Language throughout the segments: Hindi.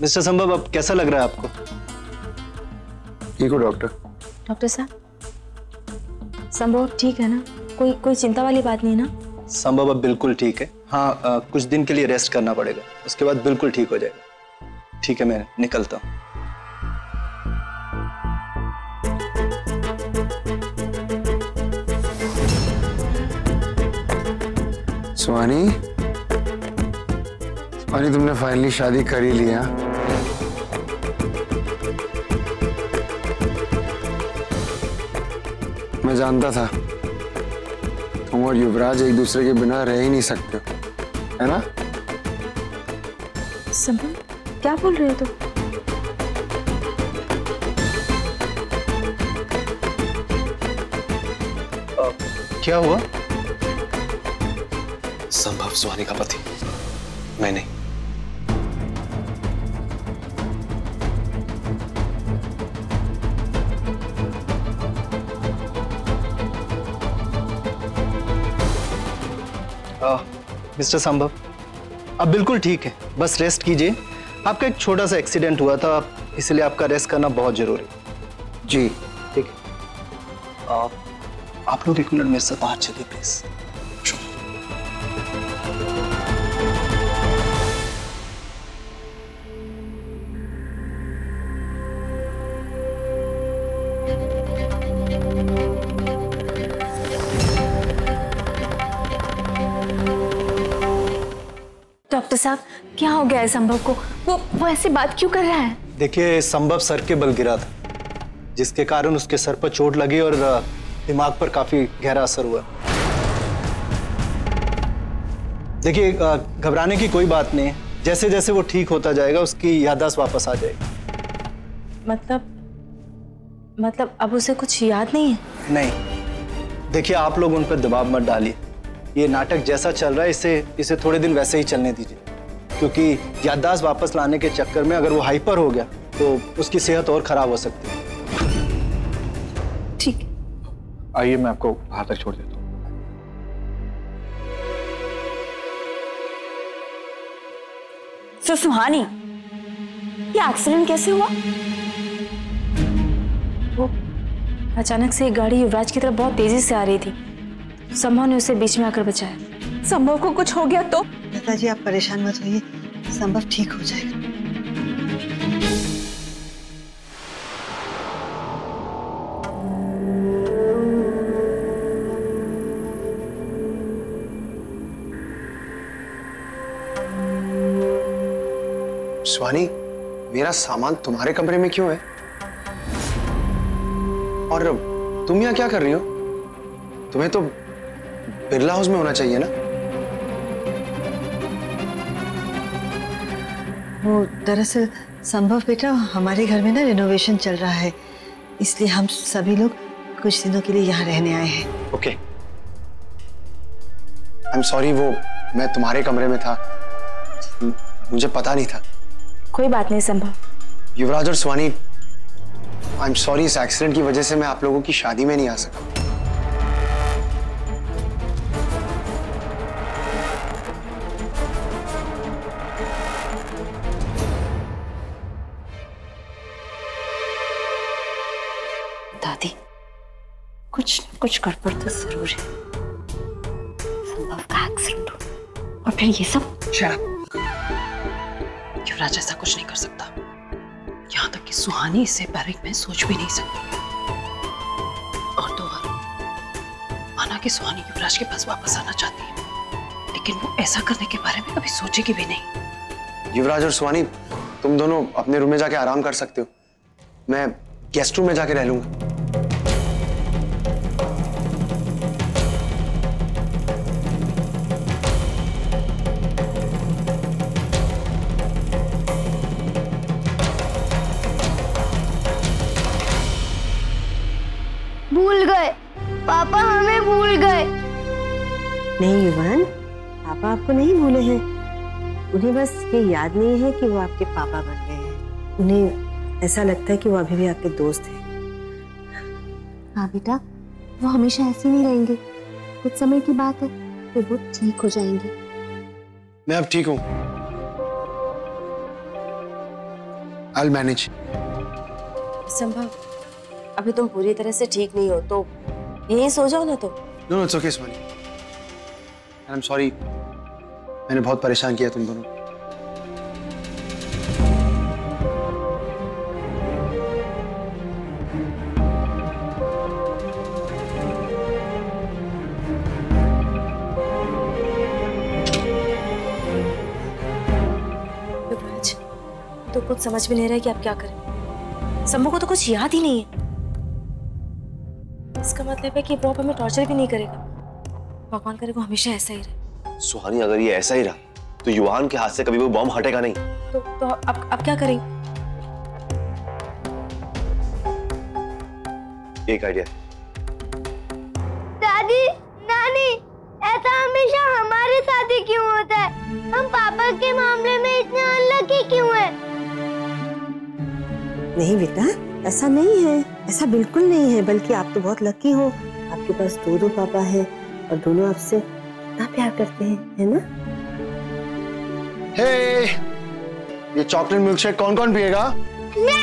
मिस्टर संभव, अब कैसा लग रहा है आपको? ठीक हो डॉक्टर? डॉक्टर साहब, संभव ठीक है ना? कोई चिंता वाली बात नहीं ना? संभव अब बिल्कुल ठीक है। हाँ, कुछ दिन के लिए रेस्ट करना पड़ेगा, उसके बाद बिल्कुल ठीक हो जाएगा। ठीक है, मैं निकलता हूँ। सुहानी, तुमने फाइनली शादी कर ही लिया। मैं जानता था तुम और युवराज एक दूसरे के बिना रह ही नहीं सकते, है ना? संभव, क्या बोल रहे हो तुम? क्या हुआ? संभव सुहानी का पति, मैं नहीं। मिस्टर संभव, अब बिल्कुल ठीक है, बस रेस्ट कीजिए। आपका एक छोटा सा एक्सीडेंट हुआ था, इसलिए आपका रेस्ट करना बहुत जरूरी है। जी ठीक है। आप लोग 1 मिनट मेरे साथ बाहर चलिए प्लीज। डॉक्टर साहब, क्या हो गया है संभव को? वो ऐसी बात क्यों कर रहा है? देखिए, संभव सर के बल गिरा था, जिसके कारण उसके सर पर चोट लगी और दिमाग पर काफी गहरा असर हुआ। देखिए, घबराने की कोई बात नहीं है। जैसे जैसे वो ठीक होता जाएगा उसकी याददाश्त वापस आ जाएगी। मतलब अब उसे कुछ याद नहीं है? नहीं, देखिए आप लोग उन पर दबाव मत डालिए। ये नाटक जैसा चल रहा है इसे थोड़े दिन वैसे ही चलने दीजिए, क्योंकि याददाश्त वापस लाने के चक्कर में अगर वो हाइपर हो गया तो उसकी सेहत और खराब हो सकती है। ठीक, आइए मैं आपको बाहर तक छोड़ देता हूँ। तो सुहानी, ये एक्सीडेंट कैसे हुआ? वो अचानक से एक गाड़ी युवराज की तरफ बहुत तेजी से आ रही थी। संभव ने उसे बीच में आकर बचाया। संभव को कुछ हो गया तो? पिताजी, आप परेशान मत होइए, संभव ठीक हो जाएगा। सुहानी, मेरा सामान तुम्हारे कमरे में क्यों है? और तुम यहाँ क्या कर रही हो? तुम्हें तो बिरला हाउस में होना चाहिए ना? वो दरअसल संभव बेटा, हमारे घर में ना रिनोवेशन चल रहा है, इसलिए हम सभी लोग कुछ दिनों के लिए यहाँ रहने आए हैं। ओके, आई एम सॉरी, वो मैं तुम्हारे कमरे में था, मुझे पता नहीं था। कोई बात नहीं संभव। युवराज और सुहानी, आई एम सॉरी, इस एक्सीडेंट की वजह से मैं आप लोगों की शादी में नहीं आ सका। दादी, कुछ गड़बड़ तो जरूर है। संभव का एक्सीडेंट हो और फिर ये सब। युवराज ऐसा कुछ नहीं कर सकता, यहाँ तक कि सुहानी इससे बारे में सोच भी नहीं सकती। और तो और, माना कि सुहानी युवराज के पास वापस आना चाहती है, लेकिन वो ऐसा करने के बारे में कभी सोचेगी भी नहीं। युवराज और सुहानी, तुम दोनों अपने रूम में जाके आराम कर सकते हो, मैं गेस्ट रूम में जाके रह लूंगा। भूल गए पापा, हमें भूल गए। नहीं युवान, पापा आपको नहीं भूले हैं, उन्हें बस ये याद नहीं है कि वो आपके पापा बन गए हैं। उन्हें ऐसा लगता है कि वो अभी भी आपके दोस्त हैं। हाँ बेटा, वो हमेशा ऐसे नहीं रहेंगे, कुछ समय की बात है तो वो ठीक हो जाएंगे। मैं अब ठीक हूं। I'll manage. संभव, अभी तुम पूरी तरह से ठीक नहीं हो तो यहीं सो जाओ ना तो। No, it's okay, Swani. And I'm sorry. मैंने बहुत परेशान किया तुम दोनों। युवराज, तो कुछ समझ में नहीं रहा है कि आप क्या करें। शंभू को तो कुछ याद ही नहीं है। इसका मतलब है कि वो अब हमें टॉर्चर भी नहीं करेगा। भगवान करे वो हमेशा ऐसा ही रहे। सुहानी, अगर ये ऐसा ही रहा तो युवान के हाथ से कभी वो बॉम्ब हटेगा नहीं। तो अब क्या करें? एक आइडिया। दादी, नानी, ऐसा हमेशा हमारे साथ ही क्यों होता है? हम पापा के मामले में इतने अनलकी क्यों हैं? नहीं बेटा, ऐसा नहीं है, ऐसा बिल्कुल नहीं है। बल्कि आप तो बहुत लकी हो, आपके पास दो पापा हैं और दोनों आपसे इतना प्यार करते हैं, है ना? Hey, ये चॉकलेट मिल्क शेक कौन कौन पिएगा? मैं।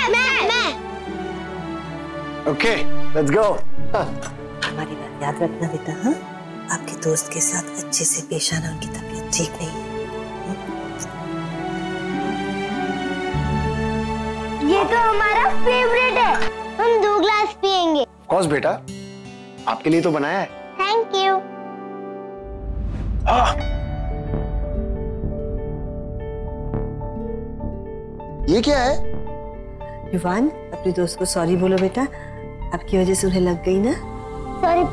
Okay, let's go. हमारी बात याद रखना बेटा, हाँ? आपके दोस्त के साथ अच्छे से पेश आना, उनकी तबीयत ठीक नहीं है। ये तो हमारा फेवरेट है, हम 2 ग्लास पियेंगे। Of course बेटा, आपके लिए तो बनाया है। Thank you. ये क्या है? युवान, अपने दोस्त को सॉरी बोलो बेटा, आपकी वजह से उन्हें लग गई ना। सॉरी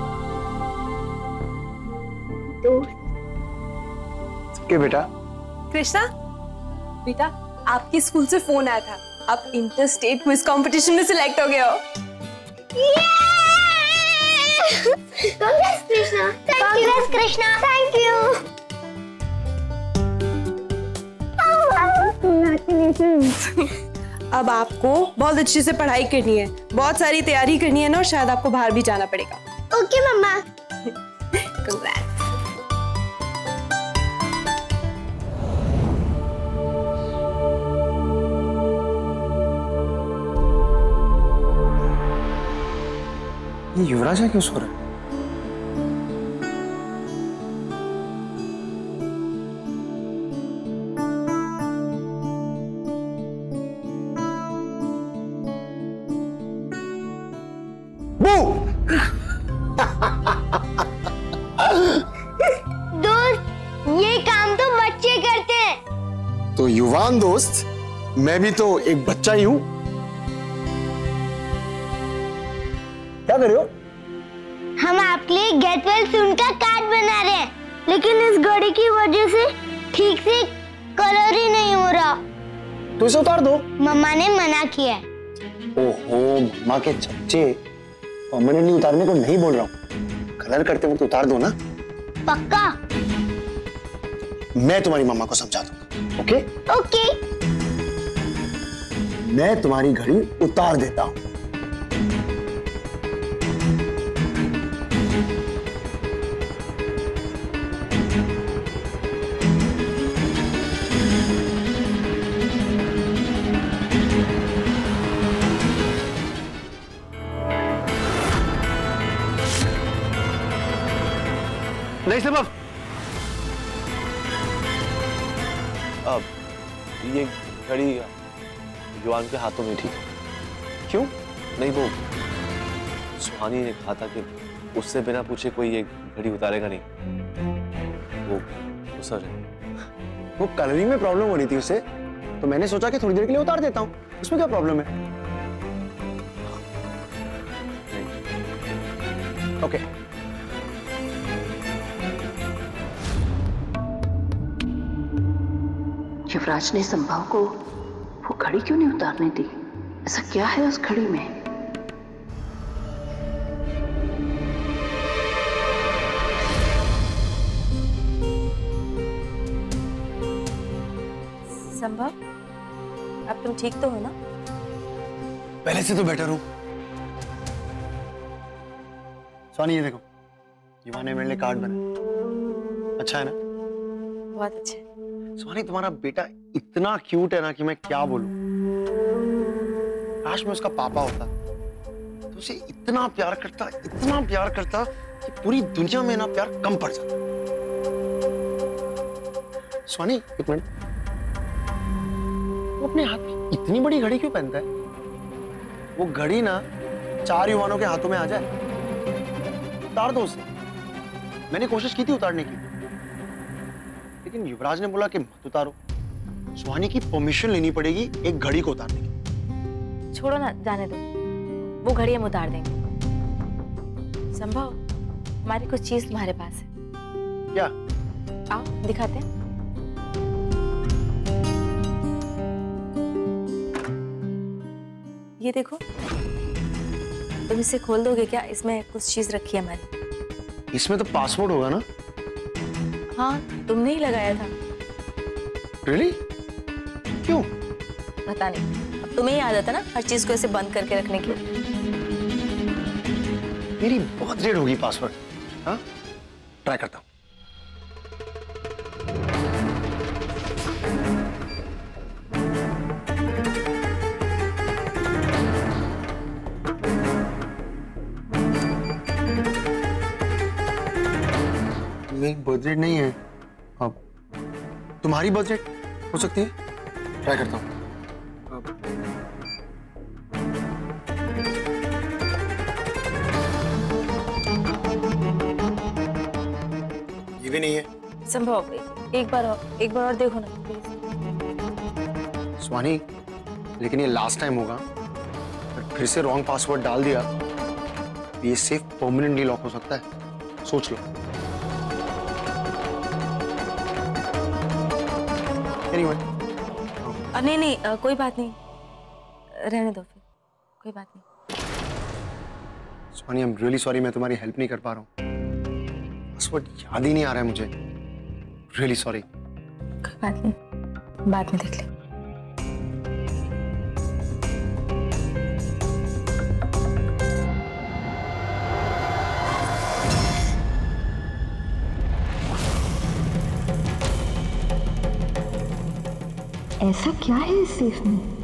के बेटा। कृष्णा, बेटा आपके स्कूल से फोन आया था, आप इंटर स्टेट क्विज कंपटीशन में सिलेक्ट हो गए हो। Congress Krishna, Congress Krishna, thank you. अब आपको बहुत अच्छे से पढ़ाई करनी है, बहुत सारी तैयारी करनी है ना, और शायद आपको बाहर भी जाना पड़ेगा। ओके मम्मा। Congrats. ये युवराज है, क्यों सो रहा है? दोस्त, ये काम तो बच्चे करते हैं। तो युवान दोस्त, मैं भी तो एक बच्चा ही हूं। क्या कर रहे हो? हम आपके लिए गेट वेल सून का कार्ड बना रहे हैं, लेकिन इस घड़ी की वजह से ठीक से कलर ही नहीं हो रहा। तो इसे उतार दो। मम्मा ने मना किया है। ओहो, माँ के चच्चे, परमानेंटली उतारने को नहीं बोल रहा हूँ, कलर करते वक्त उतार दो ना। पक्का? मैं तुम्हारी मम्मा को समझा दूंगा। ओके? ओके। मैं तुम्हारी घड़ी उतार देता हूँ। नहीं सबब, अब ये घड़ी युवान के हाथों में थी। क्यों? नहीं, वो सुहानी ने कहा था कि उससे बिना पूछे कोई ये घड़ी उतारेगा नहीं। वो गुस्सा हो जाएगा। वो कलरिंग में प्रॉब्लम हो रही थी उसे, तो मैंने सोचा कि थोड़ी देर के लिए उतार देता हूँ। उसमें क्या प्रॉब्लम है? ओके। युवराज ने संभव को वो घड़ी क्यों नहीं उतारने दी? ऐसा क्या है उस घड़ी में? संभव, अब तुम ठीक तो हो ना? पहले से तो बेटर हूँ। सोनी, ये देखो, युवा ने मेरे लिए कार्ड बनाया। अच्छा है ना? बहुत अच्छा है। सोनी, तुम्हारा बेटा इतना क्यूट है ना कि मैं क्या बोलूं। काश मैं उसका पापा होता तो उसे इतना प्यार करता कि पूरी दुनिया में ना प्यार कम पड़ जाता। स्वानी एक मिनट, वो अपने हाथ में इतनी बड़ी घड़ी क्यों पहनता है? वो घड़ी ना 4 युवानों के हाथों में आ जाए। उतार दो उसे। मैंने कोशिश की थी उतारने की, लेकिन युवराज ने बोला कि मत उतारो, सुहानी की परमिशन लेनी पड़ेगी एक घड़ी को उतारने की। छोड़ो ना, जाने दो, वो घड़ी हम उतार देंगे। संभव, हमारी कुछ चीज तुम्हारे पास है। क्या? आओ दिखाते हैं। ये देखो, तुम इसे खोल दोगे क्या? इसमें कुछ चीज रखी है हमारी। इसमें तो पासवर्ड होगा ना? हाँ, तुमने ही लगाया था। Really? क्यों? पता नहीं, अब तुम्हें ही आदत है ना हर चीज को ऐसे बंद करके रखने की। मेरी बहुत रेड होगी पासवर्ड। हाँ, ट्राई करता हूँ। मेरी बर्थ रेट नहीं है। अब तुम्हारी बर्थ रेट हो सकती है। ट्राई करता हूँ। ये भी नहीं है। संभव, एक बार और देखो ना प्लीज। स्वानी, लेकिन ये लास्ट टाइम होगा। अगर फिर से रॉन्ग पासवर्ड डाल दिया तो ये सेफ परमानेंटली लॉक हो सकता है। सोच लो। Anyway. नहीं, कोई बात नहीं, रहने दो फिर, कोई बात नहीं। Swani, I am really sorry, मैं तुम्हारी हेल्प नहीं कर पा रहा हूँ। पासवर्ड याद ही नहीं आ रहा है मुझे। Really sorry. कोई बात नहीं, बाद में देख ले। ऐसा क्या है इस सेफ में?